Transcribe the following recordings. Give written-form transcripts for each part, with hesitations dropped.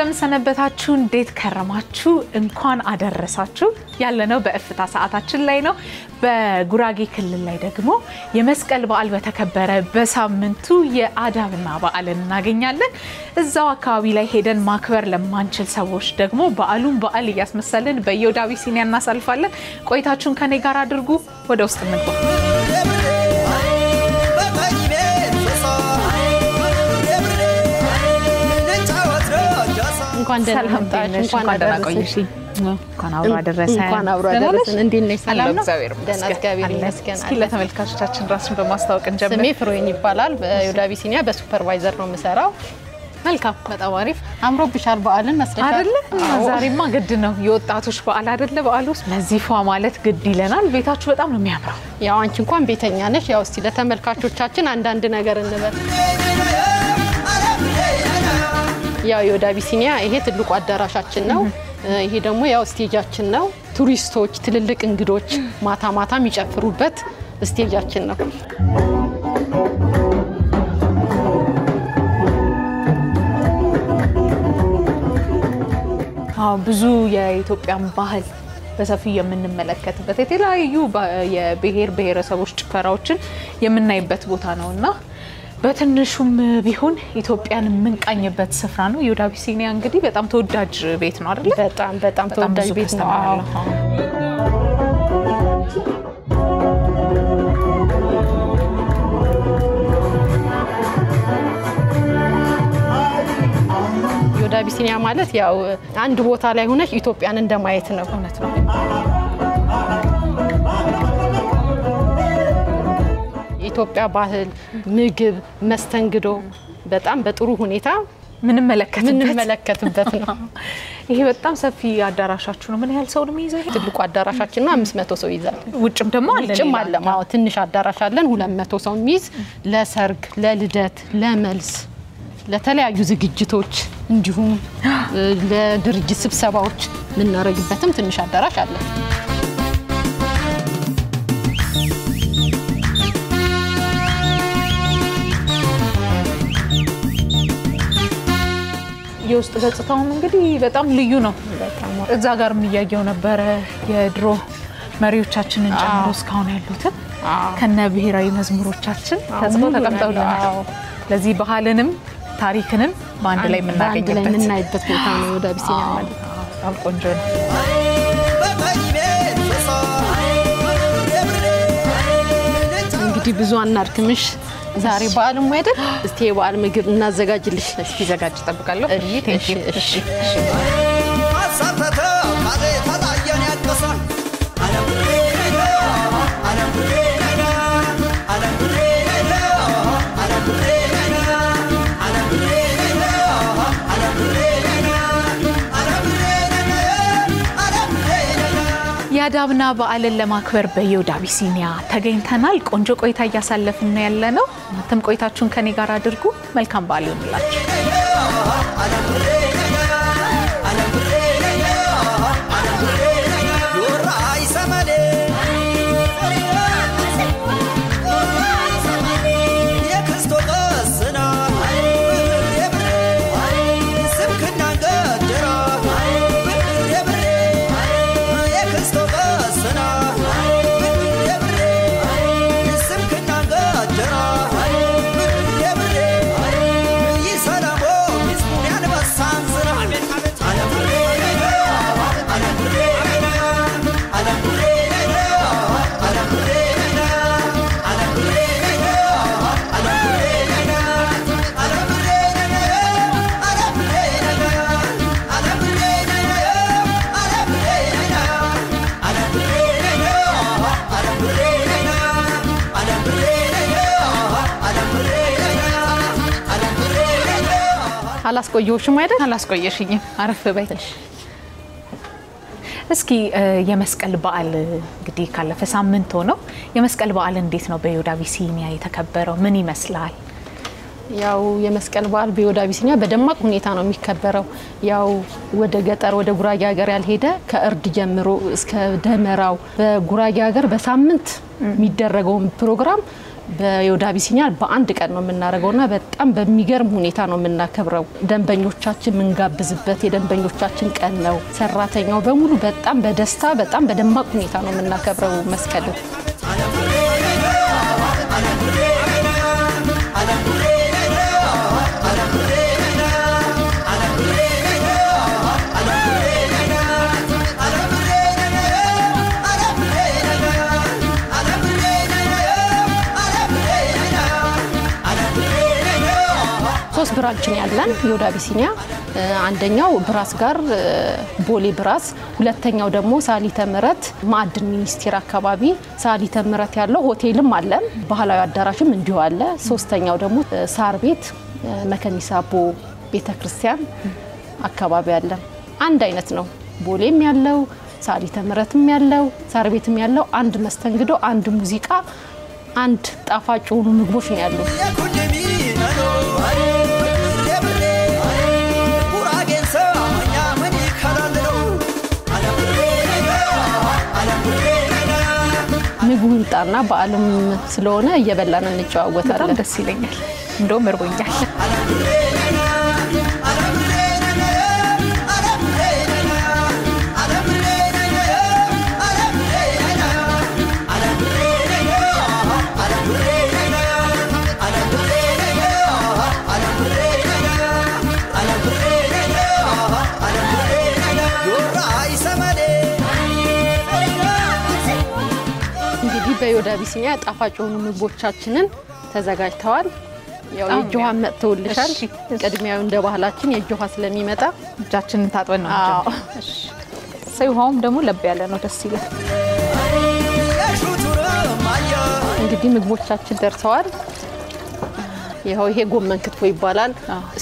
እንደምሰነበታችሁ እንዴት ከረማችሁ እንኳን አደረሳችሁ ያለነው በእፍታ ሰዓታችን ላይ ነው በጉራጌ ክልል ላይ ደግሞ የመስቀል በዓል በተከበረ በሳምንቱ የአዳብና በዓልን እናገኛለን እዛው አካባቢ ላይ ሄደን ማክበር ለማንችል ሰዎች ደግሞ በዓሉን በዓል ያስመሰልን በዮዳቢ ሲኒያ እናሳልፋለን ቆይታችሁን ከኔ ጋር አድርጉ ወደ ውስጥ እንግባ እንኳን ደህና ቆይሽ እንኳን አብሮ አደረሰን እንዴት ነሽ ሰላም ነው ደህና እግዚአብሔር ይመስገን እስኪ ለተመልካቾቻችን ራስን በማስተዋወቅ እንጀምር ስሜ ፍሮይን ይባላል በዮዳቢ ሲኒያ በሱፐርቫይዘር ነው የምሰራው መልካም በጣም አሪፍ አምሮብሻል በዓልን መስለሻል አይደለ ዛሬማ ግድ ነው የወጣቶች በዓል አይደለ በዓሉስ መዚፋ ማለት ግድ ይለናል ቤታችሁ በጣም ነው የሚያምረው ያው አንቺ እንኳን ቤተኛ ነሽ ያው እስቲ ለተመልካቾቻችን አንዳንድ ነገር እንበል ያው ዮዳቢ ሲኒያ ይሄ ትልቁ አዳራሻችን ነው ይሄ ደግሞ ያው ስቴጃችን ነው ቱሪስቶች ትልልቅ እንግዶች ማታ ማታ የሚጨፍሩበት ስቴጃችን ነው ብዙ የኢትዮጵያን ባህል በሰፊው የምንመለከትበት የተለያዩ የብሔር ብሔረሰቦች ጭፈራዎችን የምናይበት ቦታ ነውና በትንሹም ቢሆን ኢትዮጵያን መንቃኝበት ስፍራ ነው ዮዳቢ ሲኒያ እንግዲህ በጣም ተወዳጅ ቤት ነው አይደል በጣም ተወዳጅ ቤት ነው ዮዳቢ ሲኒያ ማለት ያው አንድ ቦታ ላይ ሆነሽ ኢትዮጵያን እንደማየት ነው እውነት ነው ኢትዮጵያ ባህል ምግብ መስተንግዶ በጣም በጥሩ ሁኔታ ምንም መለከትበት ነው ይሄ በጣም ሰፊ አዳራሻችሁ ነው ምን ያህል ሰው ነው የሚይዘው ትልቁ አዳራሻችን ነው 500 ሰው ይዛል ውጭም ደግሞ አለ ማው ትንሽ አዳራሽ አለን 200 ሰው የሚይዝ ለሰርግ ለልደት ለመልስ ለተለያዩ ዝግጅቶች እንዲሁም ለድርጅት ስብሰባዎች ምናረግበትም ትንሽ አዳራሽ አለ የውስጥ ገጽታው እንግዲህ በጣም ልዩ ነው እዛ ጋር የሚያየው ነበር የድሮ መሪዎቻችንን ጨምሮ እስካሁን ያሉትን ከነ ብሔራዊ መዝሙሮቻችን ተጽፈው ተቀምጠውልናል ለዚህ ባህልንም ታሪክንም በአንድ ላይ የምናገኝበት ቦታ ነው ዮዳቢ ሲኒያ ማለት በጣም ቆንጆ ነው እንግዲህ ብዙ አናርክምሽ ዛሬ በዓልም አይደል እስቲ የበዓል ምግብ እናዘጋጅልሽ እሺ ይዘጋጅ ተጠብቃለሁ እሺ ያዳብና በዓልን ለማክበር በዮዳቢ ሲኒያ ተገኝተናል ቆንጆ ቆይታ ያሳለፍን ያለነው እናንተም ቆይታችሁን ከኔ ጋር አድርጉ መልካም በዓል ይሁንላችሁ አላስቆየሽም አይደል አላስቆየሽኝም አረፍ በይተሽ እስኪ የመስቀል በዓል እንግዲህ ካለፈ ሳምንት ሆኖ የመስቀል በዓል እንዴት ነው በዮዳቢ ሲኒያ የተከበረው ምን ይመስላል ያው የመስቀል በዓል በዮዳቢ ሲኒያ በደማቅ ሁኔታ ነው የሚከበረው ያው ወደ ገጠር ወደ ጉራጌ ሀገር ያልሄደ ከእርድ ጀምሮ እስከ ደመራው በጉራጌ ሀገር በሳምንት የሚደረገው ፕሮግራም በዮድ አቢሲኒያ በአንድ ቀን ነው የምናደርገውና በጣም በሚገርም ሁኔታ ነው የምናከብረው። ደንበኞቻችን ምንጋብዝበት የደንበኞቻችን ቀን ነው። ሰራተኛው በሙሉ በጣም በደስታ በጣም በደማቅ ሁኔታ ነው የምናከብረው መስቀልን። ሶስት ብራንችን ያለን ዮድ አቢሲኒያ አንደኛው ብራስ ጋር ቦሌ ብራስ ሁለተኛው ደግሞ ሳሊተ ምህረት ማዕድን ሚኒስቴር አካባቢ ሳሊተ ምህረት ያለው ሆቴልም አለ ባህላዊ አዳራሽም እንዲሁ አለ ሶስተኛው ደግሞ ሳር ቤት መከኒሳ አቦ ቤተክርስቲያን አካባቢ አለ አንድ አይነት ነው ቦሌም ያለው ሳሊተ ምህረትም ያለው ሳር ቤትም ያለው አንድ መስተንግዶ አንድ ሙዚቃ አንድ ጣፋጭ ሆኑ ምግቦች ነው ያለው ምግቡን ጣና በአለም ስለሆነ እየበላን እንጨዋወታለን በጣም ደስ ይለኛል እንደውም እርቦኛል በዮድ አቢሲኒያ ጣፋጭ ሆኑ ምግቦቻችንን ተዘጋጅተዋል ያው የጆሃ መጥተውልሻል ቀድሚያው እንደ ባህላችን የጆሃ ስለሚመጣ እጃችንን ታጥበን ነው እሺ ሰይውም ደግሞ ለብ ያለ ነው ደስ ይላል እንግዲህ ምግቦቻችን ደርሰዋል ይሄ ጎመን ክትፎ ይባላል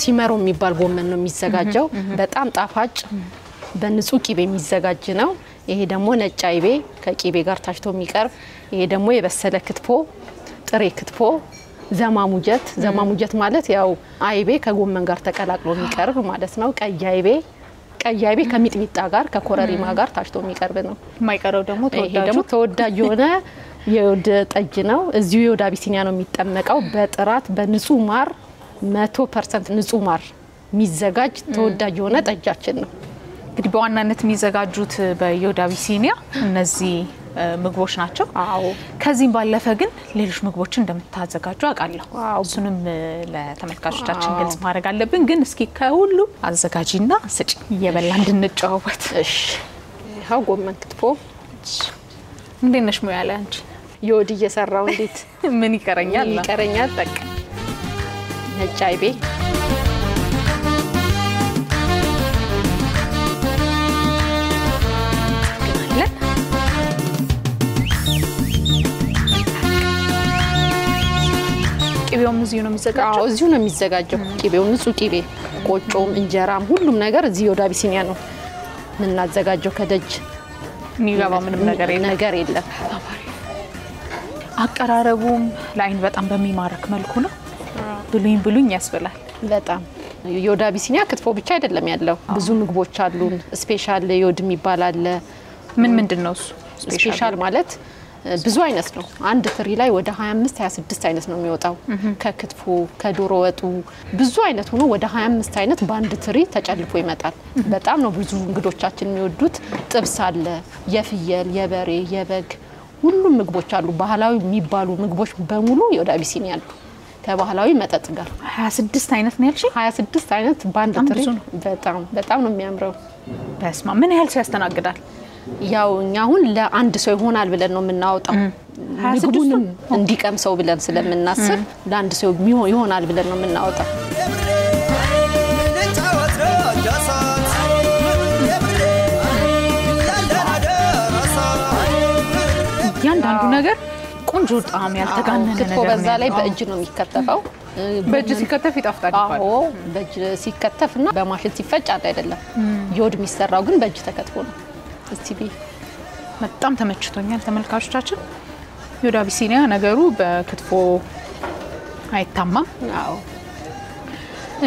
ሲመሮ የሚባል ጎመን ነው የሚዘጋጀው በጣም ጣፋጭ በንጹህ ቂቤ የሚዘጋጅ ነው ይሄ ደግሞ ነጭ አይቤ ከቂቤ ጋር ታሽቶ የሚቀርብ ይሄ ደግሞ የበሰለ ክትፎ ጥሬ ክትፎ ዘማሙጀት ማለት ያው አይቤ ከጎመን ጋር ተቀላቅሎ የሚቀርብ ማለት ነው ቀይ አይቤ ከሚጥሚጣ ጋር ከኮረሪማ ጋር ታሽቶ የሚቀርብ ነው ማይቀረው ደግሞ ተወዳጅ የሆነ የዮድ ጠጅ ነው እዚሁ ዮድ አቢሲኒያ ነው የሚጠመቀው በጥራት በንጹህ ማር 100% ንጹህ ማር የሚዘጋጅ ተወዳጅ የሆነ ጠጃችን ነው እንግዲህ በዋናነት የሚዘጋጁት በዮድ አቢሲኒያ እነዚህ ምግቦች ናቸው አዎ ከዚህም ባለፈ ግን ሌሎች ምግቦችን እንደምታዘጋጁ አቃለሁ እሱንም ለተመልካቾቻችን ግልጽ ማድረግ አለብን ግን እስኪ ከሁሉ አዘጋጂና ስጪ እየበላ እንድንጫወት እሺ ይሄው ጎመን ክትፎ እንዴት ነሽ ሙያለ አንቺ ዮድ እየሰራው እንዴት ምን ይቀረኛል በቃ ነጭ አይቤ ቂቤውም እዚሁ ነው የሚዘጋጀው እዚሁ ነው የሚዘጋጀው ቂቤው ንጹህ ቂቤ ቆጮም እንጀራም ሁሉም ነገር እዚሁ ዮድ አቢሲኒያ ነው ምናዘጋጀው ከደጅ የሚገባው ምንም ነገር የለም አቀራረቡም ላይን በጣም በሚማርክ መልኩ ነው ብሉኝ ያስበላል በጣም ዮድ አቢሲኒያ ክትፎ ብቻ አይደለም ያለው ብዙ ምግቦች አሉን ስፔሻል ዮድ የሚባል አለ ምንድነው እሱ ስፔሻል ማለት ብዙ አይነት ነው አንድ ትሪ ላይ ወደ 25 26 አይነት ነው የሚወጣው ከክትፎ ከዶሮ ወጡ ብዙ አይነት ሆኖ ወደ 25 አይነት በአንድ ትሪ ተጨልፎ ይመጣል በጣም ነው ብዙ እንግዶቻችን የሚወዱት ጥብስ አለ የፍየል የበሬ የበግ ሁሉም ምግቦች አሉ ባህላዊ የሚባሉ ምግቦች በሙሉ ዮድ አቢሲኒያ አሉ ከባህላዊ መጠጥ ጋር 26 አይነት ነው ያልሽ 26 አይነት በአንድ ትሪ በጣም ነው የሚያምረው በስማ ምን ያህል ያስተናግዳል ያው እኛ አሁን ለአንድ ሰው ይሆናል ብለን ነው የምናወጣው ምግቡንም እንዲቀምሰው ብለን ስለምናስብ ለአንድ ሰው ይሆናል ብለን ነው የምናወጣው ያንዳንዱ ነገር ቆንጆ ጣም ያልተጋነነ ነገር ነው በዛ ላይ በእጅ ነው የሚከተፈው በእጅ ሲከተፍ ይጣፍጣል ይባላል አዎ በእጅ ሲከተፍና በማሽን ሲፈጭ አይደለም ዮድ የሚሰራው ግን በእጅ ተከትፎ ነው እስቲቢ በጣም ተመችቶኛል ተመልካቾቻችን ዮድ አቢሲኒያ ነገሩ በክትፎ አይታማም አዎ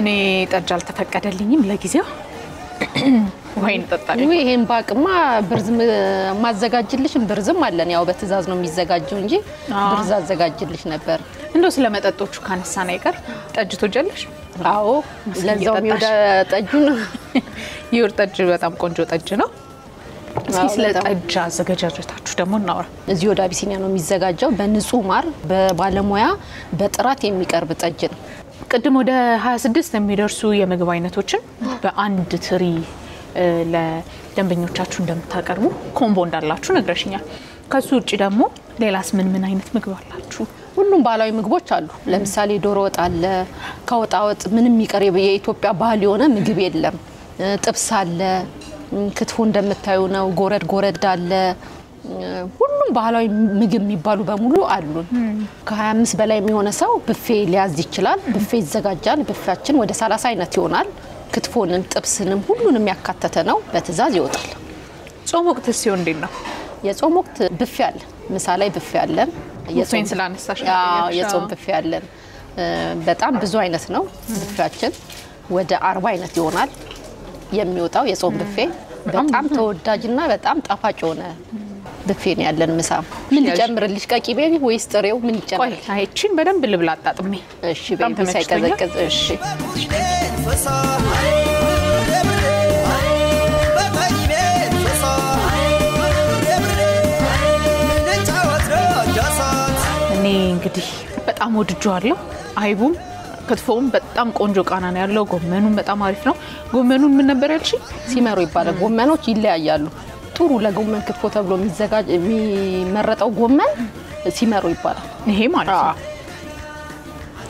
እኔ ጠጅ አልተፈቀደልኝም ለጊዜው ወይን ጠጣለኝ ይሄን ባቅማ ብርዝም ማዘጋጅልሽም ብርዝም አለን ያው በትዛዝ ነው የሚዘጋጀው እንጂ ብርዝ አዘጋጅልሽ ነበር እንደው ስለመጠጦቹ ካነሳና ይቀር ጠጅ ትወጃለሽ አዎ ለዛው የሚወዳ ጠጁ ነው ይወር ጠጅ በጣም ቆንጆ ጠጅ ነው እስኪ ስለ ጠጅ አዘጋጃጀታችሁ ደግሞ እናወራ እዚህ ወደ አቢሲኒያ ነው የሚዘጋጀው በንጹህ ማር በባለሙያ በጥራት የሚቀርብ ጠጅ ነው ቅድም ወደ 26 የሚደርሱ የምግብ አይነቶችን በአንድ ትሪ ለደንበኞቻችሁ እንደምታቀርቡ ኮምቦ እንዳላችሁ ነግረሽኛል ከሱ ውጪ ደግሞ ሌላስ ምን አይነት ምግብ አላችሁ ሁሉም ባህላዊ ምግቦች አሉ ለምሳሌ ዶሮ ወጥ አለ ከወጣ ወጥ ምንም ይቀርብ የኢትዮጵያ ባህል የሆነ ምግብ የለም ጥብስ አለ ክትፎ እንደምታዩ ነው ጎረድ አለ ሁሉም ባህላዊ ምግብ የሚባሉ በሙሉ አሉ ከ25 በላይ የሚሆነ ሰው ብፌ ሊያዝ ይችላል ብፌ ይዘጋጃል ብፌያችን ወደ 30 አይነት ይሆናል ክትፎንም ጥብስንም ሁሉንም ያካተተ ነው በትዛዝ ይወጣል ጾም ወቅት ሲሆን እንዴት ነው የጾም ወቅት ብፌ አለ ምሳ ላይ ብፌ አለን የጾም ስላነሳሽ የጾም ብፌ አለን በጣም ብዙ አይነት ነው ብፌያችን ወደ 40 አይነት ይሆናል የሚወጣው የጾም ብፌ በጣም ተወዳጅና በጣም ጣፋጭ ሆነ ብፌ ነው ያለን ምሳ ምን ይጨምርልሽ ቀቂቤ ወይስ ጥሬው ምን ይጨምር አይቺን በደንብ ልብላ አጣጥሜ እሺ ቤቢ ሳይቀዘቅዝ እሺ እኔ እንግዲህ በጣም ወድጄዋለሁ አይቡም ክትፎም በጣም ቆንጆ ቃና ነው ያለው ጎመኑም በጣም አሪፍ ነው ጎመኑን ምን ነበር ያልሽ ሲመሩ ይባላል ጎመኖች ይለያያሉ ጥሩ ለጎመን ክትፎ ተብሎ የሚመረጠው ጎመን ሲመሩ ይባላል ይሄ ማለት ነው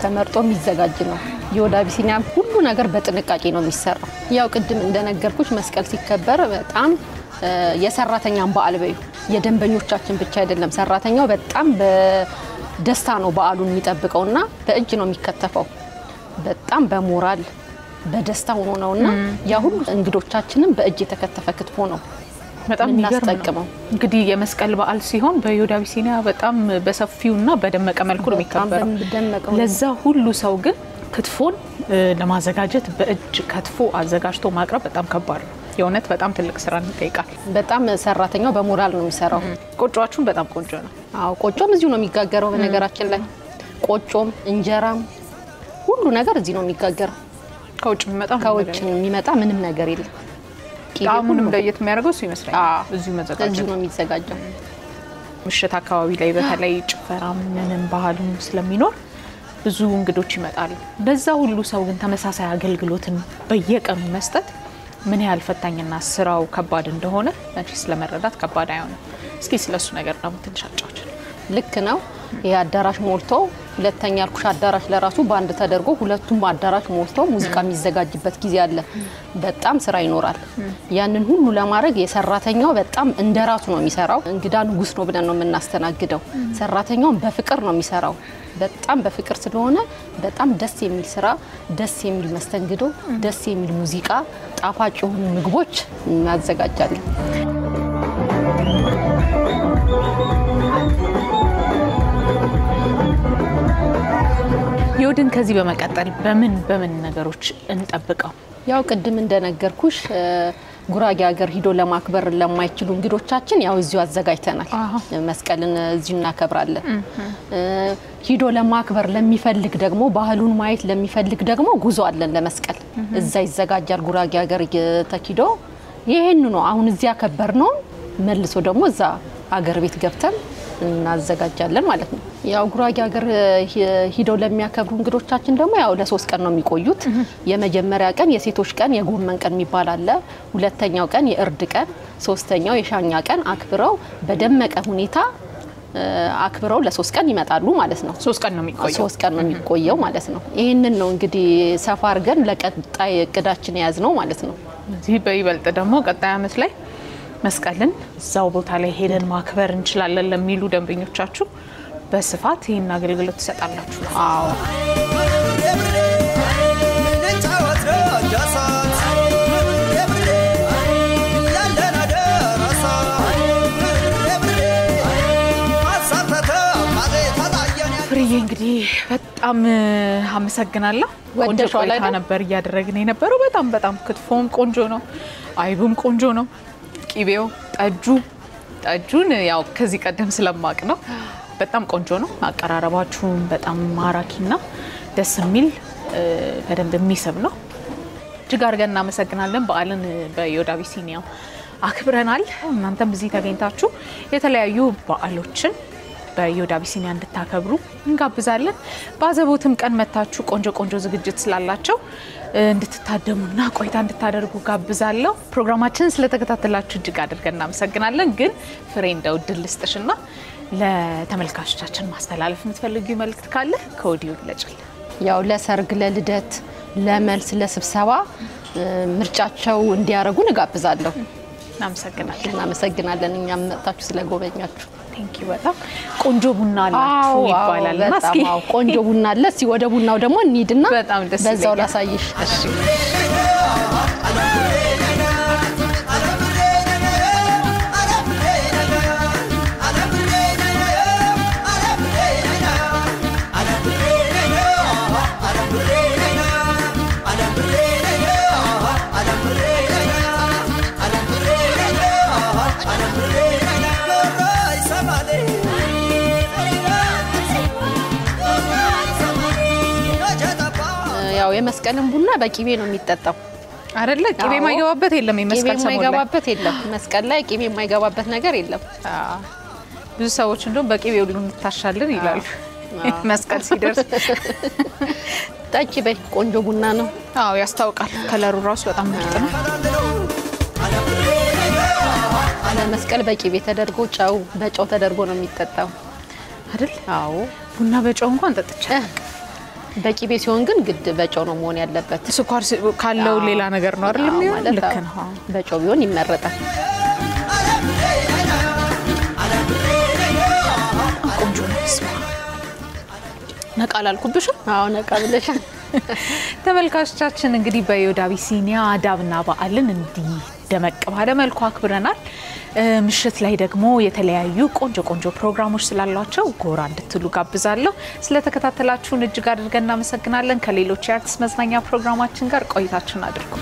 ተመርጦ የሚዘጋጅ ነው የወደ አቢሲኒያ ሁሉ ነገር በጥንቃቄ ነው የሚሰራው ያው ቅድም እንደነገርኩሽ መስቀል ሲከበር በጣም የሰራተኛን በዓል በዩ የደንበኞቻችን ብቻ አይደለም ሰራተኛው በጣም በደስታ ነው በዓሉን የሚጠብቀውና በእጅ ነው የሚከተፈው በጣም በሞራል በደስታ ሆኖ ነውና ያ ሁሉ እንግዶቻችንን በእጅ የተከተፈ ክትፎ ነው በጣም የሚገርመው እንግዲህ የመስቀል በዓል ሲሆን በዮድ አቢሲኒያ በጣም በሰፊውና በደመቀ መልኩ ነው የሚከበረው ለዛ ሁሉ ሰው ግን ክትፎን ለማዘጋጀት በእጅ ክትፎ አዘጋጅቶ ማቅረብ በጣም ከባድ ነው የእውነት በጣም ትልቅ ስራ ይጠይቃል በጣም ሰራተኛው በሞራል ነው የሚሰራው ቆጮአችሁን በጣም ቆንጆ ነው አዎ ቆጮም እዚሁ ነው የሚጋገረው በነገራችን ላይ ቆጮም እንጀራም ሁሉ ነገር እዚህ ነው የሚጋገረው ከውጭ የሚመጣ ምንም ነገር የለም ጣሙንም ለየት የሚያደርገው እሱ ይመስላል እዚሁ እዚሁ ነው የሚዘጋጀው ምሽት አካባቢ ላይ በተለይ ጭፈራም ምንም ባህሉም ስለሚኖር ብዙ እንግዶች ይመጣሉ በዛ ሁሉ ሰው ግን ተመሳሳይ አገልግሎትን በየቀኑ መስጠት ምን ያህል ፈታኝና ስራው ከባድ እንደሆነ አንቺ ስለመረዳት ከባድ አይሆንም እስኪ ስለሱ ነገር ደግሞ ትንሽ አጫውች ልክ ነው የአዳራሽ ሞልቶ ሁለተኛ ያልኩሽ አዳራሽ ለራሱ ባንድ ተደርጎ ሁለቱም አዳራሽ ሞልቶ ሙዚቃ የሚዘጋጅበት ጊዜ አለ በጣም ስራ ይኖራል ያንን ሁሉ ለማድረግ የሰራተኛው በጣም እንደራሱ ነው የሚሰራው እንግዳ ንጉስ ነው ብለን ነው የምናስተናግደው ሰራተኛው በፍቅር ነው የሚሰራው በጣም በፍቅር ስለሆነ በጣም ደስ የሚል ስራ ደስ የሚል መስተንግዶ ደስ የሚል ሙዚቃ ጣፋጭ የሆኑ ምግቦች እናዘጋጃለን ዮድን ከዚህ በመቀጠል በምን ነገሮች እንጠብቀው ያው ቅድም እንደነገርኩሽ ጉራጌ ሀገር ሂዶ ለማክበር ለማይችሉ እንግዶቻችን ያው እዚሁ አዘጋጅተናል መስቀልን እዚሁ እናከብራለን ሂዶ ለማክበር ለሚፈልግ ደግሞ ባህሉን ማየት ለሚፈልግ ደግሞ ጉዞ አለን ለመስቀል እዛ ይዘጋጃል ጉራጌ ሀገር ተኪዶ ይሄን ነው አሁን እዚያ ያከበር ነው መልሶ ደግሞ እዛ ሀገር ቤት ገብተን እናዘጋጃለን ማለት ነው ያው ጉራጌ ሀገር ሂደው ለሚያከብሩ እንግዶቻችን ደግሞ ያው ለ3 ቀን ነው የሚቆዩት የመጀመሪያ ቀን የሴቶች ቀን የጎመን ቀን የሚባል አለ ሁለተኛው ቀን የእርድ ቀን ሶስተኛው የሻኛ ቀን አክብረው በደመቀ ሁኔታ አክብረው ለ3 ቀን ይመጣሉ ማለት ነው 3 ቀን ነው የሚቆየው 3 ቀን ነው የሚቆየው ማለት ነው ይሄንን ነው እንግዲህ ሰፋር ገን ለቀጣይ እቅዳችን ያዝነው ማለት ነው እዚህ በይበልጥ ደግሞ ቀጣይ አመት ላይ መስቀልን እዛው ቦታ ላይ ሄደን ማክበር እንችላለን ለሚሉ ደንበኞቻችሁ በስፋት ይሄን አገልግሎት ተሰጣላችሁ አዎ ፍሬዬ ዳንዬ እንግዲህ በጣም አመሰግናለሁ ቆንጆ ቆይታ ነበር ያደረግን የነበረው በጣም ክትፎም ቆንጆ ነው አይቡም ቆንጆ ነው ቂቤው ጠጁን ያው ከዚህ ቀደም ስለማቅ ነው በጣም ቆንጆ ነው አቀራረባችሁም በጣም ማራኪና ደስ የሚል በደንብ የሚስብ ነው ጅጋር ገና እናመሰግናለን በዓልን በዮድ አቢሲኒያ አክብረናል እናንተም እዚህ ተገኝታችሁ የተለያዩ በዓሎችን በዮድ አቢሲኒያ እንድታከብሩ እንጋብዛለን ባዘቦትም ቀን መታችሁ ቆንጆ ዝግጅት ስላላችሁ እንድትታደሙና ቆይታ እንድታደርጉ ጋብዛለሁ ፕሮግራማችንን ስለተከታተላችሁ እጅግ አድርገን እናመሰግናለን ግን ፍሬ እንደው ድልስጥሽና ለተመልካቾቻችን ማስተላለፍ የምትፈልጊው መልእክት ካለ ከወዲሁ ግለጭልን ያው ለሰርግ ለልደት ለመልስ ለስብሰባ ምርጫቸው እንዲያረጉ እንጋብዛለሁ እናመሰግናለን እኛም መጣችሁ ስለጎበኛችሁ Thank you በጣም ቆንጆ ቡና አላችሁ ይባላልና እስኪ ቆንጆ ቡና አለ እስኪ ወደ ቡናው ደግሞ እንሂድና በዛው ላሳይሽ እሺ ያው የመስቀልን ቡና በቂቤ ነው የሚጠጣው አይደለ ቂቤ ማይገባበት የለም የመስቀል ሰሞን ላይ ማይገባበት የለም መስቀል ላይ ቂቤ ማይገባበት ነገር የለም ብዙ ሰዎች እንደው በቂቤ ሁሉ እንታሻልን ይላሉ መስቀል ሲደርስ ታቺ በይ ቆንጆ ቡና ነው አዎ ያስታውቃል ከለሩ ራሱ በጣም ምርጥ ነው መስቀል በቂቤ ተደርጎ በጨው ተደርጎ ነው የሚጠጣው አይደል አዎ ቡና በጨው እንኳን ጠጥቻለሁ በቂቤ ሲሆን ግን ግድ በጨው ነው መሆን ያለበት ስኳር ካለው ሌላ ነገር ነው አይደል የሚሆነው ልክ ነው በጨው ቢሆን ይመረጣል ቆንጆ ነው ነቃላልኩብሽ አዎ ነቃብለሻል ተመልካቾቻችን እንግዲህ በዮድ አቢሲኒያ አዳብና በዓልን እንዲህ ደመቅ ባለ መልኩ አክብረናል ምሽት ላይ ደግሞ የተለያዩ ቆንጆ ፕሮግራሞች ስላሏቸው ጎራ እንድትሉ ጋብዛለሁ ስለተከታተላችሁን እጅግ አድርገን እናመሰግናለን ከሌሎች የአርትስ መዝናኛ ፕሮግራማችን ጋር ቆይታችሁን አድርጉ